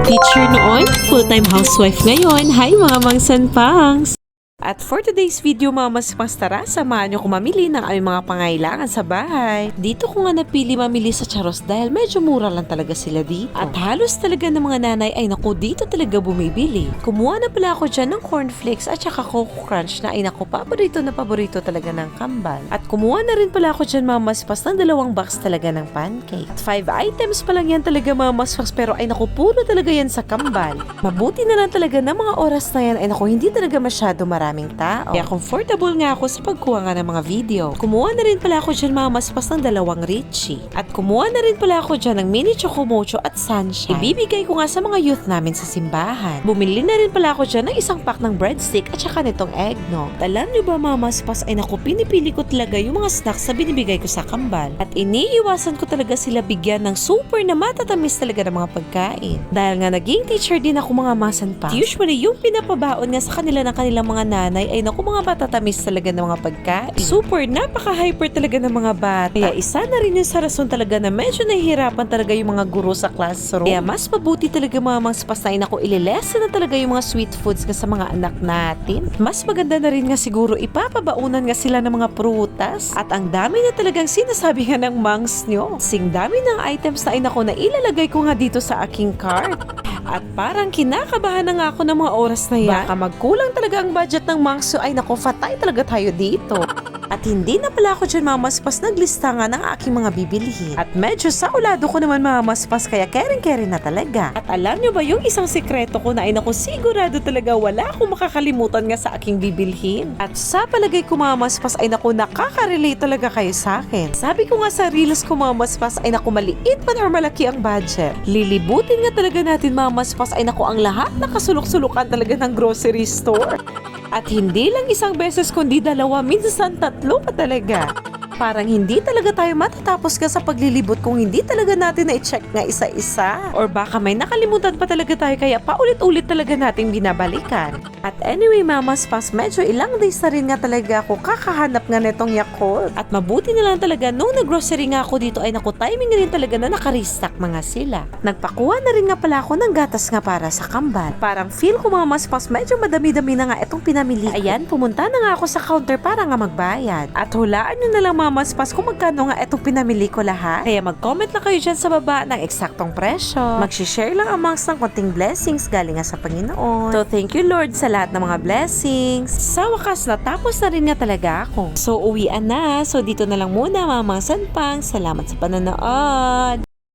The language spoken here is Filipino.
Teacher noon, full-time housewife ngayon. Hi mga mangsanpangs! At for today's video mga mas tara, samahan nyo ko mamili ng aming mga pangailangan sa bahay. Dito ko nga napili mamili sa Charos dahil medyo mura lang talaga sila dito. At halos talaga ng mga nanay ay naku dito talaga bumibili. Kumuha na pala ako dyan ng cornflakes at saka Coco Crunch na ay naku paborito na paborito talaga ng kambal. At kumuha na rin pala ako dyan mga maspas ng 2 box talaga ng pancake. At 5 items pa lang yan talaga mga maspas pero ay naku puro talaga yan sa kambal. Mabuti na lang talaga ng mga oras na yan ay naku hindi talaga masyado maraming tao. Kaya comfortable nga ako sa pagkuha nga ng mga video. Kumuha na rin pala ako dyan mga maspas ng 2 Richie. At kumuha na rin pala ako dyan ng mini chocomocho at sunshine. Ibibigay ko nga sa mga youth namin sa simbahan. Bumili na rin pala ako dyan ng 1 pack ng breadstick at saka nitong eggnog. Alam nyo ba mga maspas ay naku pinipili ko talaga yung mga snacks na binibigay ko sa kambal. At iniiwasan ko talaga sila bigyan ng super na matatamis talaga ng mga pagkain. Dahil nga naging teacher din ako mga masanpangs. Usually yung pinapabaon nga sa kanila ng kanilang mga nanay ay naku mga matatamis talaga ng mga pagkain. Super napaka-hyper talaga ng mga bata. Kaya isa na rin yung sa rason talaga na medyo nahihirapan talaga yung mga guro sa classroom. Kaya mas mabuti talaga mga mangspasay na ko ililesen na talaga yung mga sweet foods nga sa mga anak natin. Mas maganda na rin nga siguro ipapabaunan nga sila ng mga prutas. At ang dami na talagang sinasabi nga ng mangs nyo. Sing dami ng items na ay naku na ilalagay ko nga dito sa aking cart. At parang kinakabahan na nga ako ng mga oras na yan. Baka magkulang talaga ang budget ng Mangso ay naku, fatay talaga tayo dito. At hindi na pala ako dyan mamaspas naglista nga ng aking mga bibilihin. At medyo saulado ko naman mamaspas kaya kering-kering na talaga. At alam nyo ba yung isang sekreto ko na ay naku sigurado talaga wala akong makakalimutan nga sa aking bibilhin. At sa palagay ko mamaspas ay naku nakaka-relate talaga kayo sa akin. Sabi ko nga sa reels ko mamaspas ay naku maliit man or malaki ang budget. Lilibutin nga talaga natin mamaspas ay naku ang lahat nakasulok-sulukan talaga ng grocery store. At hindi lang isang beses kundi 2, minsan 3 pa talaga. Parang hindi talaga tayo matatapos ka sa paglilibot kung hindi talaga natin na-check nga isa-isa. Or baka may nakalimutan pa talaga tayo kaya paulit-ulit talaga nating binabalikan. At anyway mamaspas, medyo ilang days na rin nga talaga ako kakahanap nga netong Yakult. At mabuti na lang talaga nung nag-grocery nga ako dito ay naku timing rin talaga na naka-restock mga sila. Nagpakuha na rin nga pala ako ng gatas nga para sa kambal. Parang feel ko mamaspas medyo madami-dami na nga itong pinamili. Ayan, pumunta na nga ako sa counter para nga magbayad. At hulaan nyo na lang mamaspas kung magkano nga itong pinamili ko lahat. Kaya mag-comment na kayo dyan sa baba ng eksaktong presyo. Mag-share lang amongst ng konting blessings galing nga sa Panginoon. So thank you Lord sa lahat ng mga blessings. Sa wakas natapos na rin nga talaga ako. So uwian na. So dito na lang muna mga sanpang. Salamat sa panonood.